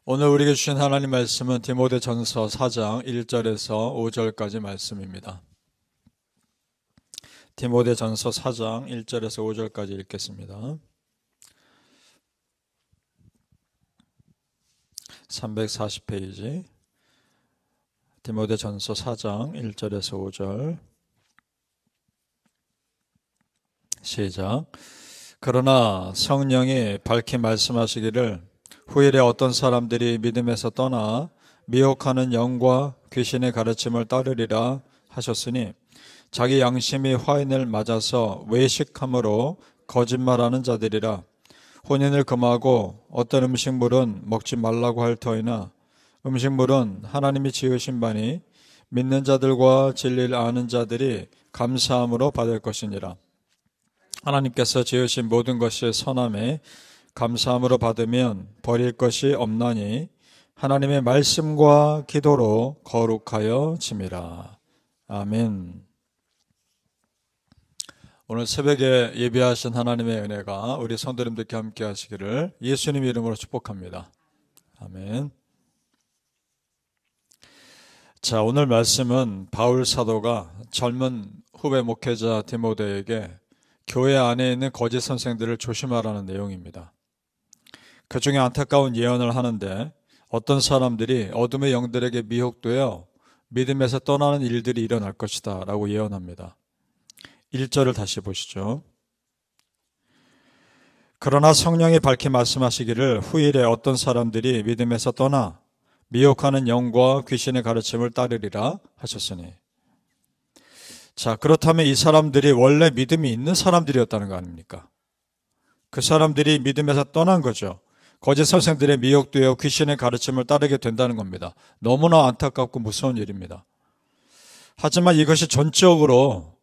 오늘 우리에게 주신 하나님 말씀은 디모데전서 4장 1절에서 5절까지 말씀입니다. 디모데전서 4장 1절에서 5절까지 읽겠습니다. 340페이지 디모데전서 4장 1절에서 5절 시작. 그러나 성령이 밝히 말씀하시기를 후일에 어떤 사람들이 믿음에서 떠나 미혹하는 영과 귀신의 가르침을 따르리라 하셨으니 자기 양심이 화인을 맞아서 외식함으로 거짓말하는 자들이라. 혼인을 금하고 어떤 음식물은 먹지 말라고 할 터이나 음식물은 하나님이 지으신 바니 믿는 자들과 진리를 아는 자들이 감사함으로 받을 것이니라. 하나님께서 지으신 모든 것이 선함에 감사함으로 받으면 버릴 것이 없나니 하나님의 말씀과 기도로 거룩하여 짐이라. 아멘. 오늘 새벽에 예배하신 하나님의 은혜가 우리 성도님들께 함께 하시기를 예수님 이름으로 축복합니다. 아멘. 자, 오늘 말씀은 바울 사도가 젊은 후배 목회자 디모데에게 교회 안에 있는 거짓 선생들을 조심하라는 내용입니다. 그 중에 안타까운 예언을 하는데 어떤 사람들이 어둠의 영들에게 미혹되어 믿음에서 떠나는 일들이 일어날 것이다 라고 예언합니다. 1절을 다시 보시죠. 그러나 성령이 밝히 말씀하시기를 후일에 어떤 사람들이 믿음에서 떠나 미혹하는 영과 귀신의 가르침을 따르리라 하셨으니. 자, 그렇다면 이 사람들이 원래 믿음이 있는 사람들이었다는 거 아닙니까? 그 사람들이 믿음에서 떠난 거죠. 거짓 선생들의 미혹되어 귀신의 가르침을 따르게 된다는 겁니다. 너무나 안타깝고 무서운 일입니다. 하지만 이것이 전적으로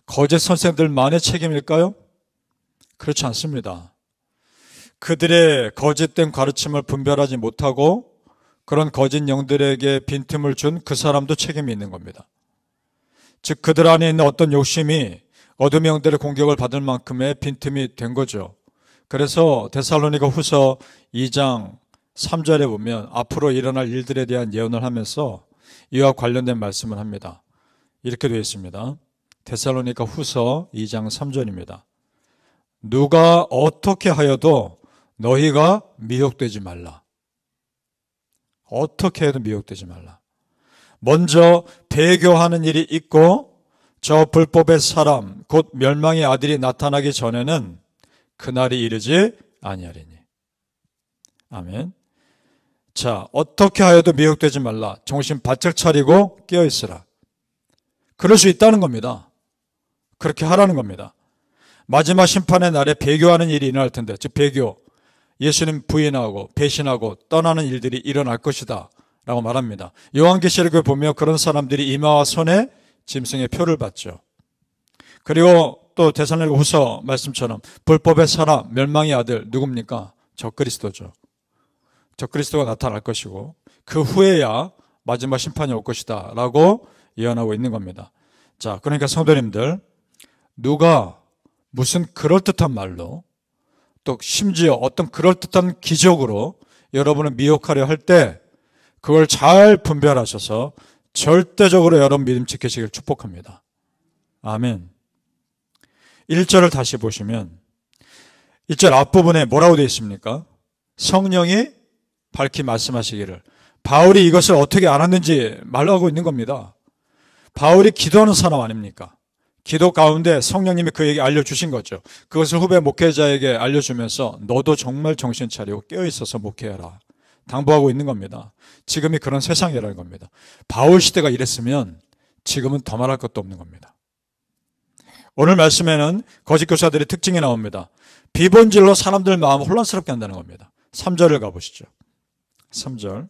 거짓 선생들만의 책임일까요? 그렇지 않습니다. 그들의 거짓된 가르침을 분별하지 못하고 그런 거짓 영들에게 빈틈을 준 그 사람도 책임이 있는 겁니다. 즉 그들 안에 있는 어떤 욕심이 어둠의 영들의 공격을 받을 만큼의 빈틈이 된 거죠. 그래서 데살로니가 후서 2장 3절에 보면 앞으로 일어날 일들에 대한 예언을 하면서 이와 관련된 말씀을 합니다. 이렇게 되어 있습니다. 데살로니가 후서 2장 3절입니다. 누가 어떻게 하여도 너희가 미혹되지 말라. 어떻게 해도 미혹되지 말라. 먼저 배교하는 일이 있고 저 불법의 사람 곧 멸망의 아들이 나타나기 전에는 그날이 이르지 아니하리니. 아멘. 자, 어떻게 하여도 미혹되지 말라. 정신 바짝 차리고 깨어있으라. 그럴 수 있다는 겁니다. 그렇게 하라는 겁니다. 마지막 심판의 날에 배교하는 일이 일어날 텐데, 즉 배교, 예수님 부인하고 배신하고 떠나는 일들이 일어날 것이다 라고 말합니다. 요한계시록에 보면 그런 사람들이 이마와 손에 짐승의 표를 받죠. 그리고 또 데살로니가 후서 말씀처럼 불법의 사람, 멸망의 아들 누굽니까? 적그리스도죠. 적그리스도가 나타날 것이고 그 후에야 마지막 심판이 올 것이다 라고 예언하고 있는 겁니다. 자, 그러니까 성도님들, 누가 무슨 그럴듯한 말로 또 심지어 어떤 그럴듯한 기적으로 여러분을 미혹하려 할 때 그걸 잘 분별하셔서 절대적으로 여러분 믿음 지키시길 축복합니다. 아멘. 1절을 다시 보시면 1절 앞부분에 뭐라고 되어 있습니까? 성령이 밝히 말씀하시기를. 바울이 이것을 어떻게 알았는지 말하고 있는 겁니다. 바울이 기도하는 사람 아닙니까? 기도 가운데 성령님이 그에게 알려주신 거죠. 그것을 후배 목회자에게 알려주면서 너도 정말 정신 차리고 깨어있어서 목회해라 당부하고 있는 겁니다. 지금이 그런 세상이라는 겁니다. 바울 시대가 이랬으면 지금은 더 말할 것도 없는 겁니다. 오늘 말씀에는 거짓 교사들의 특징이 나옵니다. 비본질로 사람들 마음을 혼란스럽게 한다는 겁니다. 3절을 가보시죠. 3절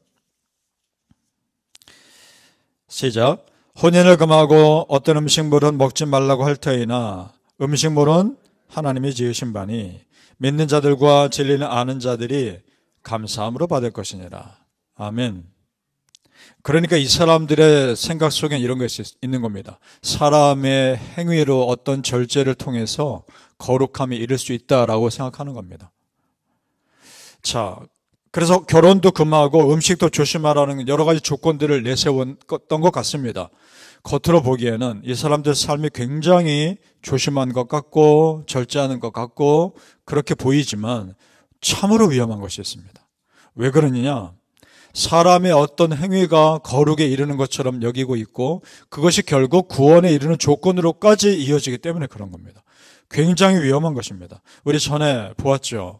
시작. 혼인을 금하고 어떤 음식물은 먹지 말라고 할 터이나 음식물은 하나님이 지으신 바니 믿는 자들과 진리를 아는 자들이 감사함으로 받을 것이니라. 아멘. 그러니까 이 사람들의 생각 속엔 이런 것이 있는 겁니다. 사람의 행위로 어떤 절제를 통해서 거룩함이 이룰 수 있다라고 생각하는 겁니다. 자, 그래서 결혼도 금하고 음식도 조심하라는 여러 가지 조건들을 내세웠던 것 같습니다. 겉으로 보기에는 이 사람들 삶이 굉장히 조심한 것 같고 절제하는 것 같고 그렇게 보이지만 참으로 위험한 것이 있습니다. 왜 그러느냐? 사람의 어떤 행위가 거룩에 이르는 것처럼 여기고 있고 그것이 결국 구원에 이르는 조건으로까지 이어지기 때문에 그런 겁니다. 굉장히 위험한 것입니다. 우리 전에 보았죠.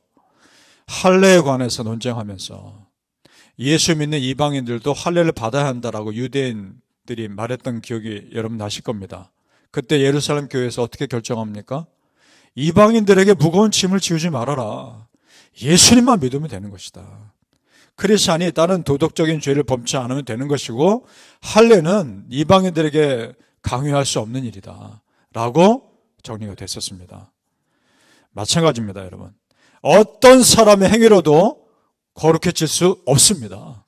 할례에 관해서 논쟁하면서 예수 믿는 이방인들도 할례를 받아야 한다라고 유대인들이 말했던 기억이 여러분 나실 겁니다. 그때 예루살렘 교회에서 어떻게 결정합니까? 이방인들에게 무거운 짐을 지우지 말아라. 예수님만 믿으면 되는 것이다. 크리스찬이 다른 도덕적인 죄를 범치 않으면 되는 것이고 할례는 이방인들에게 강요할 수 없는 일이다 라고 정리가 됐었습니다. 마찬가지입니다, 여러분. 어떤 사람의 행위로도 거룩해질 수 없습니다.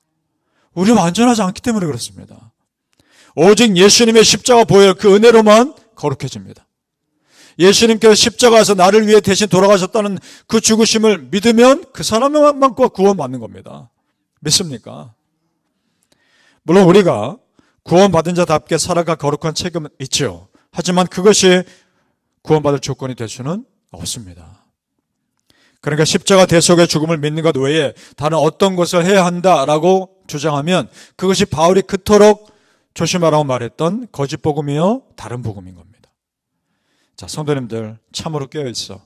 우리는 완전하지 않기 때문에 그렇습니다. 오직 예수님의 십자가 보혈 그 은혜로만 거룩해집니다. 예수님께서 십자가에서 나를 위해 대신 돌아가셨다는 그 죽으심을 믿으면 그 사람만 구원받는 겁니다. 믿습니까? 물론 우리가 구원받은 자답게 살아갈 거룩한 책임은 있죠. 하지만 그것이 구원받을 조건이 될 수는 없습니다. 그러니까 십자가 대속의 죽음을 믿는 것 외에 다른 어떤 것을 해야 한다라고 주장하면 그것이 바울이 그토록 조심하라고 말했던 거짓 복음이요 다른 복음인 겁니다. 자, 성도님들 참으로 깨어있어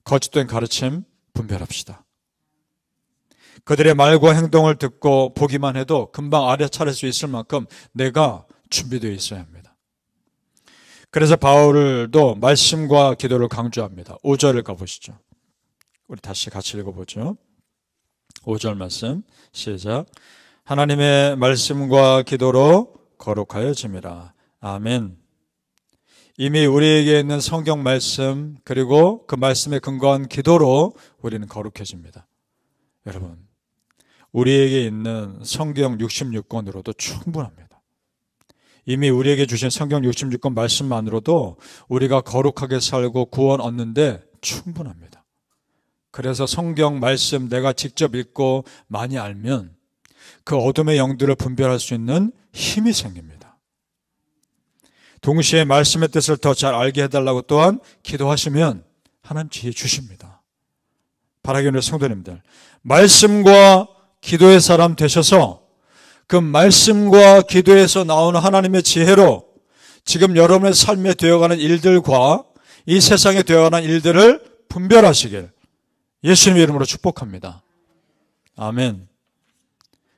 거짓된 가르침 분별합시다. 그들의 말과 행동을 듣고 보기만 해도 금방 알아차릴 수 있을 만큼 내가 준비되어 있어야 합니다. 그래서 바울도 말씀과 기도를 강조합니다. 5절을 가보시죠. 우리 다시 같이 읽어보죠. 5절 말씀 시작. 하나님의 말씀과 기도로 거룩하여짐이라. 아멘. 이미 우리에게 있는 성경 말씀 그리고 그 말씀에 근거한 기도로 우리는 거룩해집니다. 여러분, 우리에게 있는 성경 66권으로도 충분합니다. 이미 우리에게 주신 성경 66권 말씀만으로도 우리가 거룩하게 살고 구원 얻는데 충분합니다. 그래서 성경 말씀 내가 직접 읽고 많이 알면 그 어둠의 영들을 분별할 수 있는 힘이 생깁니다. 동시에 말씀의 뜻을 더 잘 알게 해달라고 또한 기도하시면 하나님 지혜 주십니다. 바라기 원하는 성도님들, 말씀과 기도의 사람 되셔서 그 말씀과 기도에서 나오는 하나님의 지혜로 지금 여러분의 삶에 되어가는 일들과 이 세상에 되어가는 일들을 분별하시길 예수님의 이름으로 축복합니다. 아멘.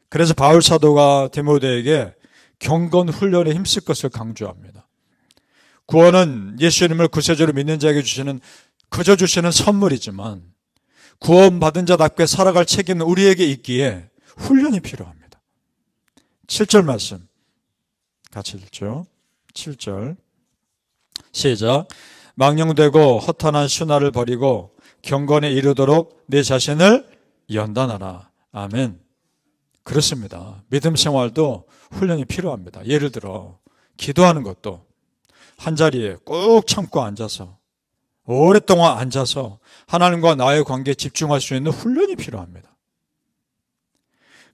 그래서 바울 사도가 디모데에게 경건 훈련에 힘쓸 것을 강조합니다. 구원은 예수님을 구세주로 믿는 자에게 주시는 그저 주시는 선물이지만 구원받은 자답게 살아갈 책임은 우리에게 있기에 훈련이 필요합니다. 7절 말씀 같이 읽죠. 7절 시작. 망령되고 허탄한 신화를 버리고 경건에 이르도록 내 자신을 연단하라. 아멘. 그렇습니다. 믿음 생활도 훈련이 필요합니다. 예를 들어 기도하는 것도 한자리에 꾹 참고 앉아서 오랫동안 앉아서 하나님과 나의 관계에 집중할 수 있는 훈련이 필요합니다.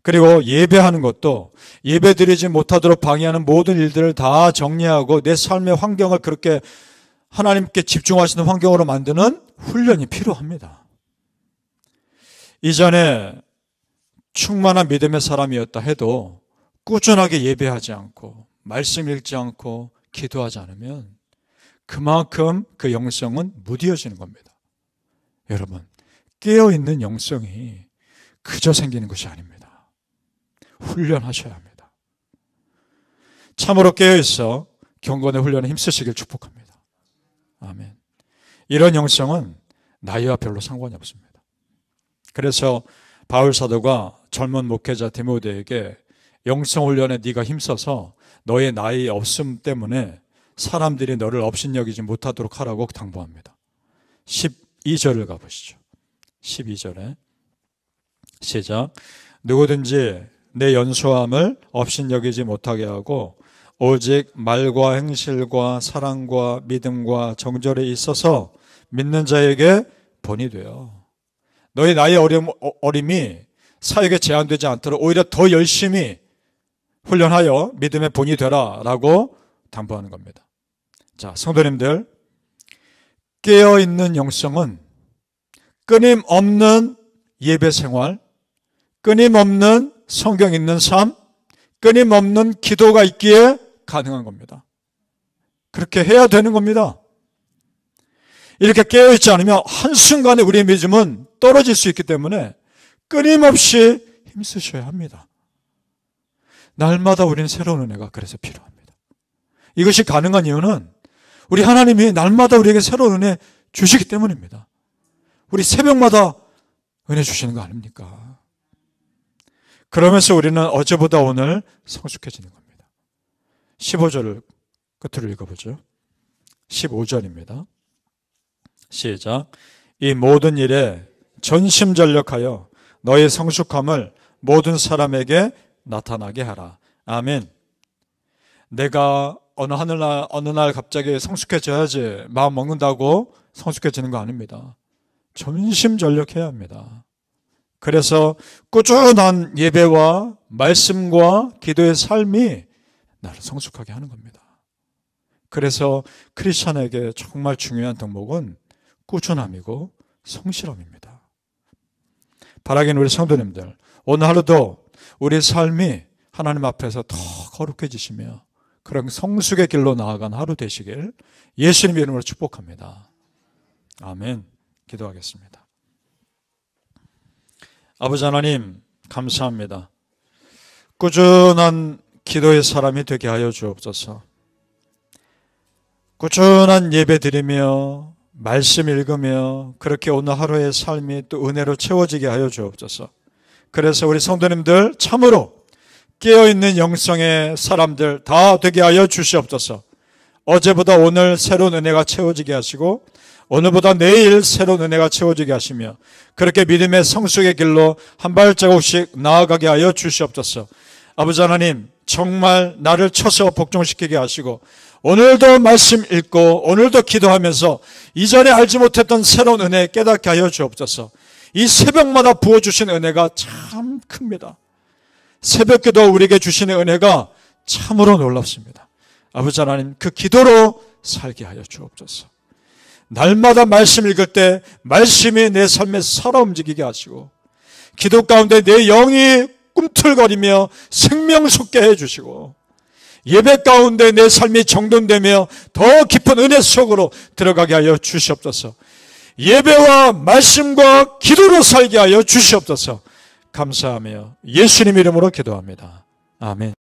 그리고 예배하는 것도 예배드리지 못하도록 방해하는 모든 일들을 다 정리하고 내 삶의 환경을 그렇게 하나님께 집중하시는 환경으로 만드는 훈련이 필요합니다. 이전에 충만한 믿음의 사람이었다 해도 꾸준하게 예배하지 않고 말씀 읽지 않고 기도하지 않으면 그만큼 그 영성은 무디어지는 겁니다. 여러분, 깨어있는 영성이 그저 생기는 것이 아닙니다. 훈련하셔야 합니다. 참으로 깨어있어 경건의 훈련에 힘쓰시길 축복합니다. 아멘. 이런 영성은 나이와 별로 상관이 없습니다. 그래서 바울 사도가 젊은 목회자 디모데에게 영성 훈련에 네가 힘써서 너의 나이 없음 때문에 사람들이 너를 업신여기지 못하도록 하라고 당부합니다. 12절을 가보시죠. 12절에 시작. 누구든지 내 연소함을 업신여기지 못하게 하고 오직 말과 행실과 사랑과 믿음과 정절에 있어서 믿는 자에게 본이 되어 너희 나이 어림이 사역에 제한되지 않도록 오히려 더 열심히 훈련하여 믿음의 본이 되라라고 당부하는 겁니다. 자, 성도님들, 깨어있는 영성은 끊임없는 예배 생활, 끊임없는 성경 읽는 삶, 끊임없는 기도가 있기에 가능한 겁니다. 그렇게 해야 되는 겁니다. 이렇게 깨어있지 않으면 한순간에 우리의 믿음은 떨어질 수 있기 때문에 끊임없이 힘쓰셔야 합니다. 날마다 우리는 새로운 은혜가 그래서 필요합니다. 이것이 가능한 이유는 우리 하나님이 날마다 우리에게 새로운 은혜 주시기 때문입니다. 우리 새벽마다 은혜 주시는 거 아닙니까? 그러면서 우리는 어제보다 오늘 성숙해지는 겁니다. 15절을 끝으로 읽어보죠. 15절입니다. 시작. 이 모든 일에 전심전력하여 너의 성숙함을 모든 사람에게 나타나게 하라. 아멘. 내가 어느 날 갑자기 성숙해져야지 마음 먹는다고 성숙해지는 거 아닙니다. 전심전력해야 합니다. 그래서 꾸준한 예배와 말씀과 기도의 삶이 나를 성숙하게 하는 겁니다. 그래서 크리스찬에게 정말 중요한 덕목은 꾸준함이고 성실함입니다. 바라기는 우리 성도님들, 오늘 하루도 우리 삶이 하나님 앞에서 더 거룩해지시며 그런 성숙의 길로 나아간 하루 되시길 예수님 이름으로 축복합니다. 아멘. 기도하겠습니다. 아버지 하나님, 감사합니다. 꾸준한 기도의 사람이 되게 하여 주옵소서. 꾸준한 예배 드리며 말씀 읽으며 그렇게 오늘 하루의 삶이 또 은혜로 채워지게 하여 주옵소서. 그래서 우리 성도님들 참으로 깨어있는 영성의 사람들 다 되게 하여 주시옵소서. 어제보다 오늘 새로운 은혜가 채워지게 하시고 오늘보다 내일 새로운 은혜가 채워지게 하시며 그렇게 믿음의 성숙의 길로 한 발자국씩 나아가게 하여 주시옵소서. 아버지 하나님, 정말 나를 쳐서 복종시키게 하시고 오늘도 말씀 읽고 오늘도 기도하면서 이전에 알지 못했던 새로운 은혜 깨닫게 하여 주옵소서. 이 새벽마다 부어주신 은혜가 참 큽니다. 새벽기도 우리에게 주시는 은혜가 참으로 놀랍습니다. 아버지 하나님, 그 기도로 살게 하여 주옵소서. 날마다 말씀 읽을 때 말씀이 내 삶에 살아 움직이게 하시고 기도 가운데 내 영이 꿈틀거리며 생명 솟게 해주시고 예배 가운데 내 삶이 정돈되며 더 깊은 은혜 속으로 들어가게 하여 주시옵소서. 예배와 말씀과 기도로 살게 하여 주시옵소서. 감사하며 예수님 이름으로 기도합니다. 아멘.